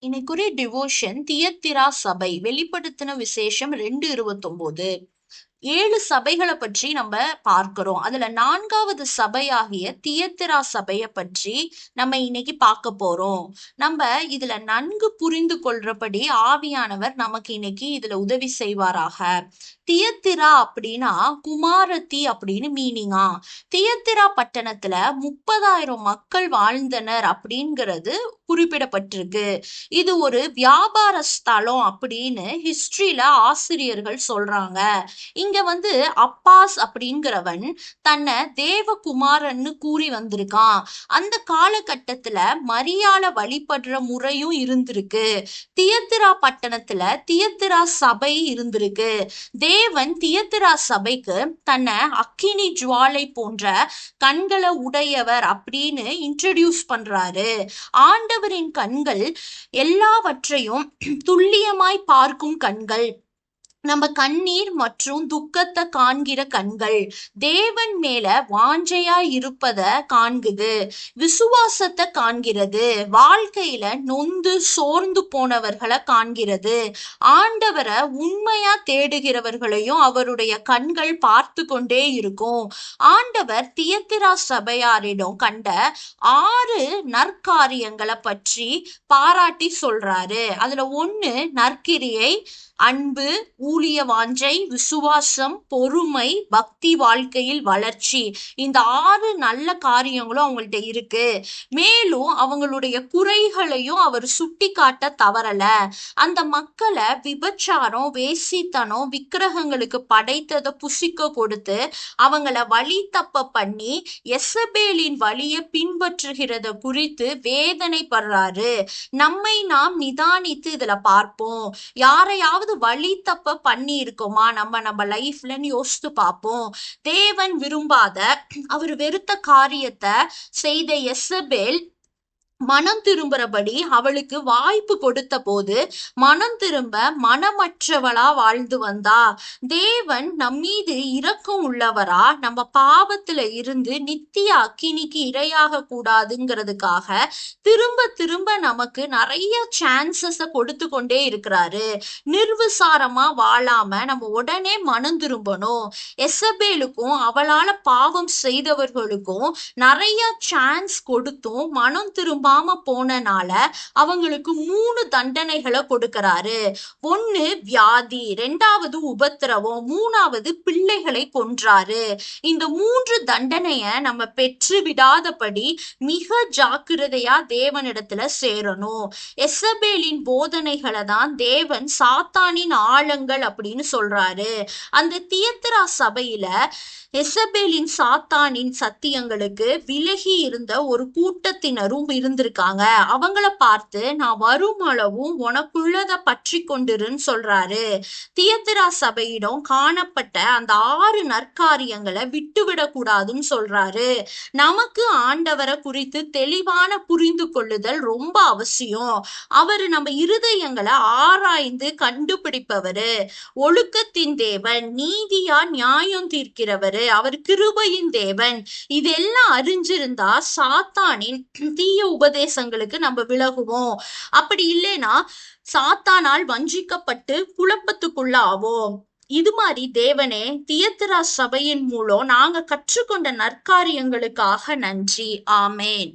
இன்னைக்குரிய devotion தியத்திரா சபை வெளிப்படுத்தின விசேஷம் 2:29. 7 சபைகளை பற்றி நம்ம பார்க்கிறோம். அதுல 4வது சபையாகிய தியத்திரா சபைய பற்றி நம்ம இன்னைக்கு பார்க்க போறோம். நம்ம இதுல நன்கு புரிந்து கொள்றபடி ஆவியானவர் நமக்கு இன்னைக்கு இதுல உதவி செய்வாராக. தியத்திரா அப்படின்னா குமாரத்தி அப்படின்னு மீனிங்கா. தியத்திரா பட்டணத்துல 30,000 மக்கள் வாழ்ந்தனர் அப்படிங்கிறது குறிப்பிடப்பட்டிருக்கு. இது ஒரு வியாபார ஸ்தலம் அப்படின்னு ஹிஸ்டரியில ஆசிரியர்கள் சொல்றாங்க. இங்க அப்பாஸ் அப்படிங்கிறவன் தன்னை தேவகுமாரன்னு கூறி வந்திருக்கான். அந்த காலகட்டத்துல மரியாள வழிபடுற முறையும் இருந்திருக்கு. தியத்திரா பட்டணத்துல தியத்திரா சபை இருந்திருக்கு. தேவன் தியத்திரா சபைக்கு தன்னை அக்கினி ஜுவாலை போன்ற கண்களை உடையவர் அப்படின்னு இன்ட்ரடியூஸ் பண்றாரு. ஆண்டவரின் கண்கள் எல்லாவற்றையும் துல்லியமாய் பார்க்கும் கண்கள். நம்ம கண்ணீர் மற்றும் துக்கத்தை காண்கிற கண்கள். தேவன் மேல வாஞ்சையா இருப்பத காண்குது. விசுவாசத்தை காண்கிறது. வாழ்க்கையில நொந்து சோர்ந்து போனவர்களை காண்கிறது. ஆண்டவரை உண்மையா தேடுகிறவர்களையும் அவருடைய கண்கள் பார்த்து கொண்டே இருக்கும். ஆண்டவர் தியத்திரா சபையாரிடம் கண்ட 6 நற்காரியங்களை பற்றி பாராட்டி சொல்றாரு. அதுல 1 நற்கிரியை, அன்பு, ஊழிய வாஞ்சை, விசுவாசம், பொறுமை, பக்தி வாழ்க்கையில் வளர்ச்சி. இந்த 6 நல்ல காரியங்களும் அவங்கள்ட்ட இருக்கு. மேலும் அவங்களுடைய குறைகளையும் அவர் சுட்டி காட்ட தவறல. அந்த மக்களை விபச்சாரம், வேசித்தனம், விக்கிரகங்களுக்கு படைத்ததை புசிக்க கொடுத்து அவங்கள வழி தப்ப பண்ணி எசபேலின் வழியை பின்பற்றுகிறத குறித்து வேதனைப்படுறாரு. நம்மை நாம் நிதானித்து இதுல பார்ப்போம். யாரையாவது வழி தப்ப பண்ணி இருக்கோமா நம்ம லைஃப்லன்னு யோசித்து பார்ப்போம். தேவன் விரும்பாத, அவர் வெறுத்த காரியத்தை செய்த எசபேல் மனம் திரும்புறபடி அவளுக்கு வாய்ப்பு கொடுத்த போது மனம் திரும்ப மனமற்றவளா வாழ்ந்து வந்தா. தேவன் நம்மீது இரக்கம் உள்ளவரா நம்ம பாவத்துல இருந்து நித்திய அக்கினிக்கு இரையாக கூடாதுங்கிறதுக்காக திரும்ப திரும்ப நமக்கு நிறைய சான்சஸ கொடுத்து கொண்டே இருக்கிறாரு. நிர்விசாரமா வாழாம நம்ம உடனே மனம் திரும்பணும். எசபேலுக்கும் அவளால பாவம் செய்தவர்களுக்கும் நிறைய சான்ஸ் கொடுத்தும் மனம் திரும்ப போனனால அவங்களுக்கு 3 தண்டனைகளை கொடுக்கிறாரு. 1 வியாதி, 2வது உபத்திரவம், 3வது பிள்ளைகளை கொன்றாரு. இந்த 3 தண்டனைய நம்ம பெற்று விடாதபடி மிக ஜாக்கிரதையா தேவனிடத்துல சேரணும். எசபேலின் போதனைகளை தான் தேவன் சாத்தானின் ஆழங்கள் அப்படின்னு சொல்றாரு. அந்த தியத்திரா சபையில எசபேலின் சாத்தானின் சத்தியங்களுக்கு விலகி இருந்த ஒரு கூட்டத்தினரும் இருந்திருக்காங்க. அவங்கள பார்த்து நான் வரும் அளவும் உனக்குள்ளத பற்றி கொண்டிருன்னு சொல்றாரு. தியத்திரா சபையிடம் காணப்பட்ட அந்த 6 நற்காரியங்களை விட்டுவிடக் கூடாதுன்னு சொல்றாரு. நமக்கு ஆண்டவரை குறித்து தெளிவான புரிந்து கொள்ளுதல் ரொம்ப அவசியம். அவரு நம்ம இருதயங்களை ஆராய்ந்து கண்டுபிடிப்பவரு. ஒழுக்கத்தின் தேவன், நீதியா நியாயம் தீர்க்கிறவரு, அவர் கிருபையின் தேவன். இதெல்லாம் அறிஞ்சிருந்தா சாத்தானின் தீய உபதேசங்களுக்கு நம்ம விலகுவோம். அப்படி இல்லைன்னா சாத்தானால் வஞ்சிக்கப்பட்டு குழப்பத்துக்குள்ள ஆவோம். இது மாதிரி தேவனே, தியத்திரா சபையின் மூலம் நாங்க கற்றுக்கொண்ட நற்காரியங்களுக்காக நன்றி. ஆமேன்.